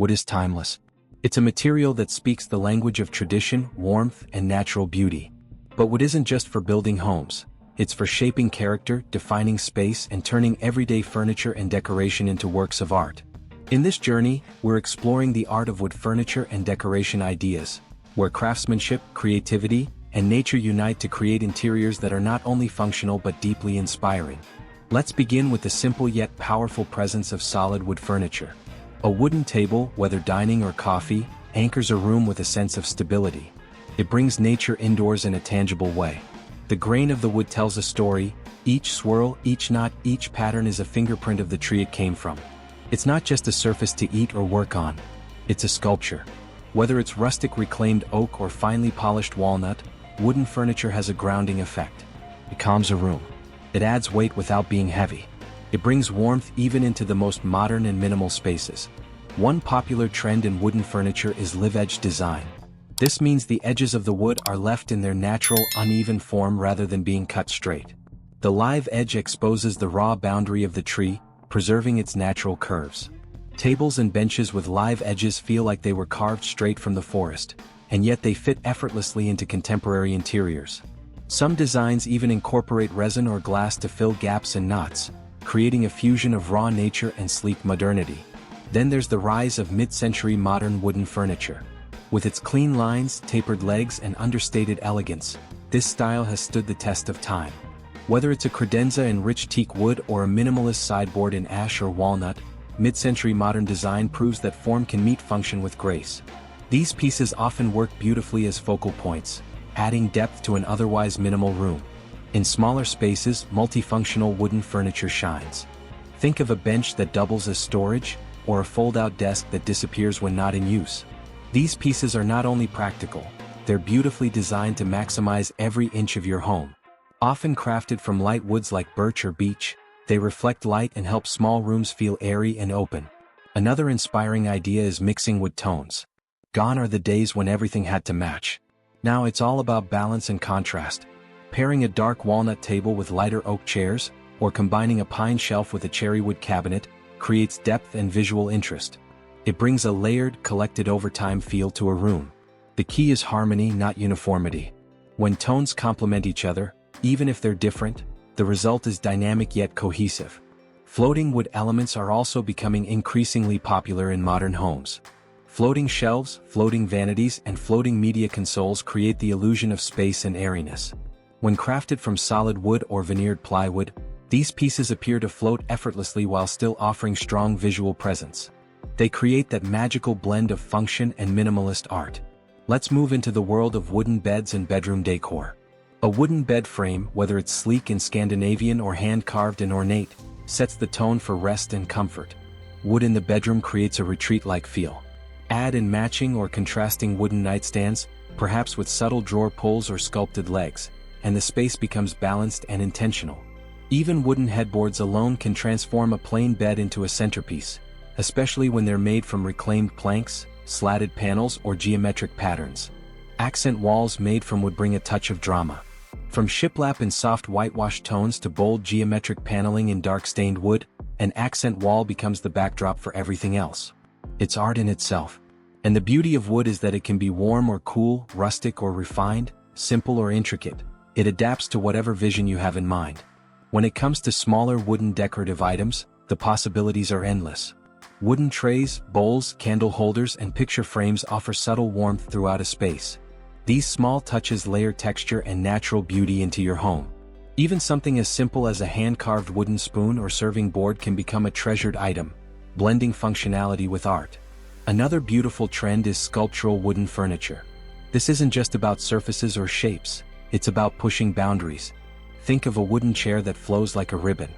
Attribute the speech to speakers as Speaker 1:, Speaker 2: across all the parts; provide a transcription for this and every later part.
Speaker 1: Wood is timeless. It's a material that speaks the language of tradition, warmth, and natural beauty. But wood isn't just for building homes. It's for shaping character, defining space, and turning everyday furniture and decoration into works of art. In this journey, we're exploring the art of wood furniture and decoration ideas, where craftsmanship, creativity, and nature unite to create interiors that are not only functional but deeply inspiring. Let's begin with the simple yet powerful presence of solid wood furniture. A wooden table, whether dining or coffee, anchors a room with a sense of stability. It brings nature indoors in a tangible way. The grain of the wood tells a story. Each swirl, each knot, each pattern is a fingerprint of the tree it came from. It's not just a surface to eat or work on. It's a sculpture. Whether it's rustic reclaimed oak or finely polished walnut, wooden furniture has a grounding effect. It calms a room. It adds weight without being heavy. It brings warmth even into the most modern and minimal spaces. One popular trend in wooden furniture is live-edge design. This means the edges of the wood are left in their natural, uneven form rather than being cut straight. The live edge exposes the raw boundary of the tree, preserving its natural curves. Tables and benches with live edges feel like they were carved straight from the forest, and yet they fit effortlessly into contemporary interiors. Some designs even incorporate resin or glass to fill gaps and knots, creating a fusion of raw nature and sleek modernity. Then there's the rise of mid-century modern wooden furniture. With its clean lines, tapered legs, and understated elegance, this style has stood the test of time. Whether it's a credenza in rich teak wood or a minimalist sideboard in ash or walnut, mid-century modern design proves that form can meet function with grace. These pieces often work beautifully as focal points, adding depth to an otherwise minimal room. In smaller spaces, multifunctional wooden furniture shines. Think of a bench that doubles as storage, or a fold-out desk that disappears when not in use. These pieces are not only practical, they're beautifully designed to maximize every inch of your home. Often crafted from light woods like birch or beech, they reflect light and help small rooms feel airy and open. Another inspiring idea is mixing wood tones. Gone are the days when everything had to match. Now it's all about balance and contrast. Pairing a dark walnut table with lighter oak chairs, or combining a pine shelf with a cherry wood cabinet, creates depth and visual interest. It brings a layered, collected over time feel to a room. The key is harmony, not uniformity. When tones complement each other, even if they're different, the result is dynamic yet cohesive. Floating wood elements are also becoming increasingly popular in modern homes. Floating shelves, floating vanities, and floating media consoles create the illusion of space and airiness. When crafted from solid wood or veneered plywood, these pieces appear to float effortlessly while still offering strong visual presence. They create that magical blend of function and minimalist art. Let's move into the world of wooden beds and bedroom decor. A wooden bed frame, whether it's sleek and Scandinavian or hand-carved and ornate, sets the tone for rest and comfort. Wood in the bedroom creates a retreat-like feel. Add in matching or contrasting wooden nightstands, perhaps with subtle drawer pulls or sculpted legs, and the space becomes balanced and intentional. Even wooden headboards alone can transform a plain bed into a centerpiece, especially when they're made from reclaimed planks, slatted panels, or geometric patterns. Accent walls made from wood bring a touch of drama. From shiplap in soft whitewash tones to bold geometric paneling in dark stained wood, an accent wall becomes the backdrop for everything else. It's art in itself. And the beauty of wood is that it can be warm or cool, rustic or refined, simple or intricate. It adapts to whatever vision you have in mind. When it comes to smaller wooden decorative items, the possibilities are endless. Wooden trays, bowls, candle holders, and picture frames offer subtle warmth throughout a space. These small touches layer texture and natural beauty into your home. Even something as simple as a hand-carved wooden spoon or serving board can become a treasured item, blending functionality with art. Another beautiful trend is sculptural wooden furniture. This isn't just about surfaces or shapes, it's about pushing boundaries. Think of a wooden chair that flows like a ribbon.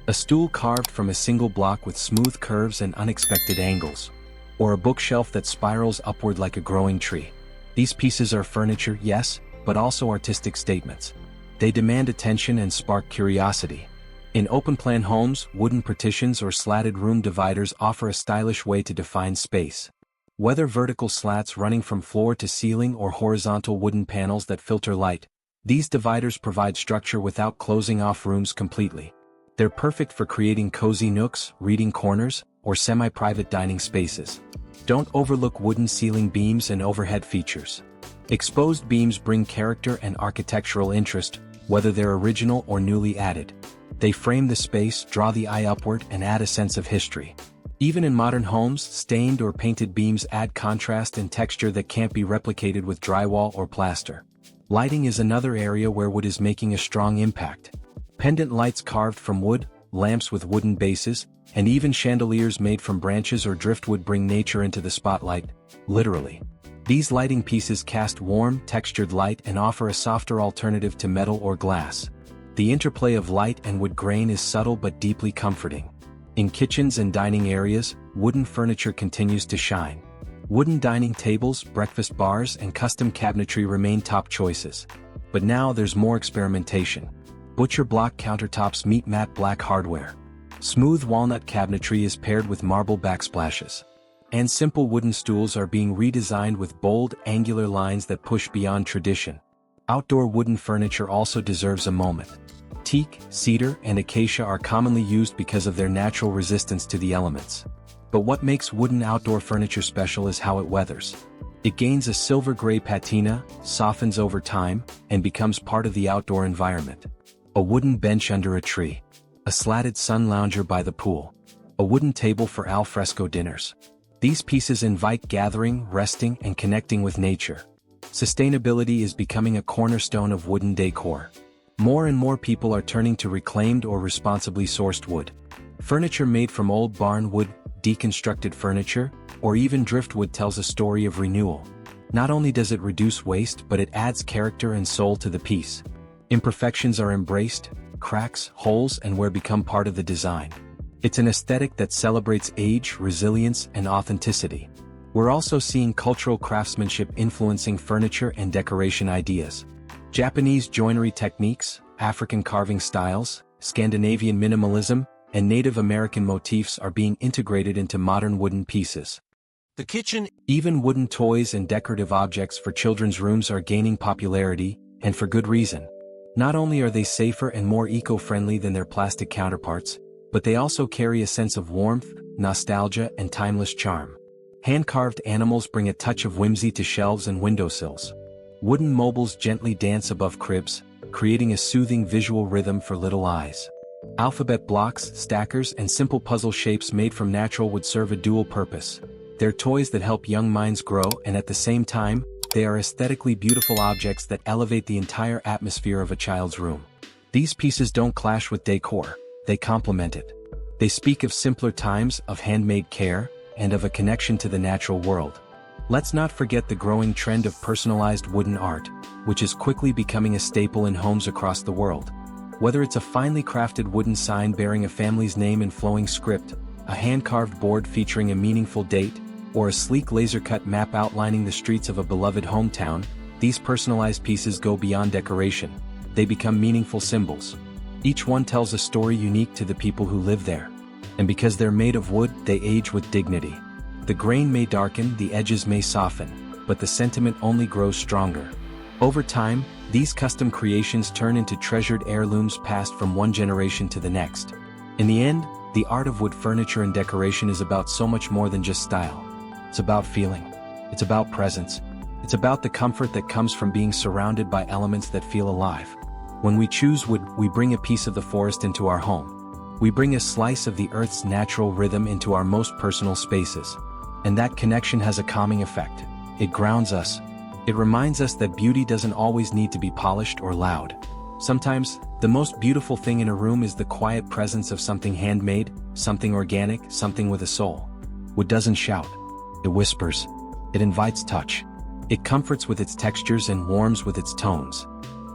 Speaker 1: A stool carved from a single block with smooth curves and unexpected angles. Or a bookshelf that spirals upward like a growing tree. These pieces are furniture, yes, but also artistic statements. They demand attention and spark curiosity. In open-plan homes, wooden partitions or slatted room dividers offer a stylish way to define space. Whether vertical slats running from floor to ceiling or horizontal wooden panels that filter light, these dividers provide structure without closing off rooms completely. They're perfect for creating cozy nooks, reading corners, or semi-private dining spaces. Don't overlook wooden ceiling beams and overhead features. Exposed beams bring character and architectural interest, whether they're original or newly added. They frame the space, draw the eye upward, and add a sense of history. Even in modern homes, stained or painted beams add contrast and texture that can't be replicated with drywall or plaster. Lighting is another area where wood is making a strong impact. Pendant lights carved from wood, lamps with wooden bases, and even chandeliers made from branches or driftwood bring nature into the spotlight, literally. These lighting pieces cast warm, textured light and offer a softer alternative to metal or glass. The interplay of light and wood grain is subtle but deeply comforting. In kitchens and dining areas, wooden furniture continues to shine. Wooden dining tables, breakfast bars, and custom cabinetry remain top choices. But now there's more experimentation. Butcher block countertops meet matte black hardware. Smooth walnut cabinetry is paired with marble backsplashes. And simple wooden stools are being redesigned with bold, angular lines that push beyond tradition. Outdoor wooden furniture also deserves a moment. Teak, cedar, and acacia are commonly used because of their natural resistance to the elements. But what makes wooden outdoor furniture special is how it weathers. It gains a silver-gray patina, softens over time, and becomes part of the outdoor environment. A wooden bench under a tree. A slatted sun lounger by the pool. A wooden table for al fresco dinners. These pieces invite gathering, resting, and connecting with nature. Sustainability is becoming a cornerstone of wooden decor. More and more people are turning to reclaimed or responsibly sourced wood. Furniture made from old barn wood, deconstructed furniture, or even driftwood tells a story of renewal. Not only does it reduce waste, but it adds character and soul to the piece. Imperfections are embraced, cracks, holes, and wear become part of the design. It's an aesthetic that celebrates age, resilience, and authenticity. We're also seeing cultural craftsmanship influencing furniture and decoration ideas. Japanese joinery techniques, African carving styles, Scandinavian minimalism, and Native American motifs are being integrated into modern wooden pieces.
Speaker 2: The kitchen,
Speaker 1: even wooden toys and decorative objects for children's rooms are gaining popularity, and for good reason. Not only are they safer and more eco-friendly than their plastic counterparts, but they also carry a sense of warmth, nostalgia, and timeless charm. Hand-carved animals bring a touch of whimsy to shelves and windowsills. Wooden mobiles gently dance above cribs, creating a soothing visual rhythm for little eyes. Alphabet blocks, stackers, and simple puzzle shapes made from natural wood serve a dual purpose. They're toys that help young minds grow, and at the same time, they are aesthetically beautiful objects that elevate the entire atmosphere of a child's room. These pieces don't clash with decor, they complement it. They speak of simpler times, of handmade care, and of a connection to the natural world. Let's not forget the growing trend of personalized wooden art, which is quickly becoming a staple in homes across the world. Whether it's a finely crafted wooden sign bearing a family's name in flowing script, a hand-carved board featuring a meaningful date, or a sleek laser-cut map outlining the streets of a beloved hometown, these personalized pieces go beyond decoration. They become meaningful symbols. Each one tells a story unique to the people who live there. And because they're made of wood, they age with dignity. The grain may darken, the edges may soften, but the sentiment only grows stronger. Over time, these custom creations turn into treasured heirlooms passed from one generation to the next. In the end, the art of wood furniture and decoration is about so much more than just style. It's about feeling. It's about presence. It's about the comfort that comes from being surrounded by elements that feel alive. When we choose wood, we bring a piece of the forest into our home. We bring a slice of the earth's natural rhythm into our most personal spaces. And that connection has a calming effect. It grounds us. It reminds us that beauty doesn't always need to be polished or loud. Sometimes, the most beautiful thing in a room is the quiet presence of something handmade, something organic, something with a soul. Wood doesn't shout. It whispers. It invites touch. It comforts with its textures and warms with its tones.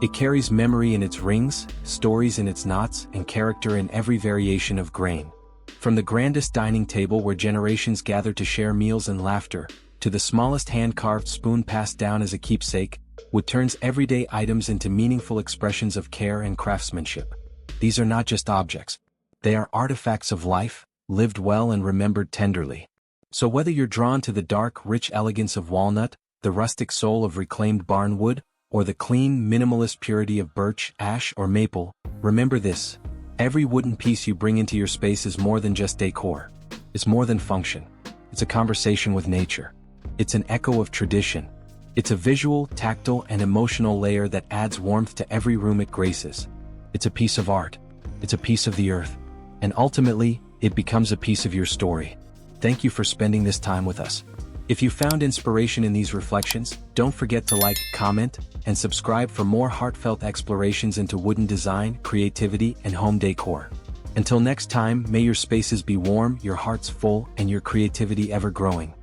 Speaker 1: It carries memory in its rings, stories in its knots, and character in every variation of grain. From the grandest dining table where generations gather to share meals and laughter, to the smallest hand-carved spoon passed down as a keepsake, wood turns everyday items into meaningful expressions of care and craftsmanship. These are not just objects. They are artifacts of life, lived well and remembered tenderly. So whether you're drawn to the dark, rich elegance of walnut, the rustic soul of reclaimed barn wood, or the clean, minimalist purity of birch, ash, or maple, remember this: every wooden piece you bring into your space is more than just decor. is more than function. It's a conversation with nature. It's an echo of tradition. It's a visual, tactile, and emotional layer that adds warmth to every room it graces. It's a piece of art. It's a piece of the earth. And ultimately, it becomes a piece of your story. Thank you for spending this time with us. If you found inspiration in these reflections, don't forget to like, comment, and subscribe for more heartfelt explorations into wooden design, creativity, and home decor. Until next time, may your spaces be warm, your hearts full, and your creativity ever growing.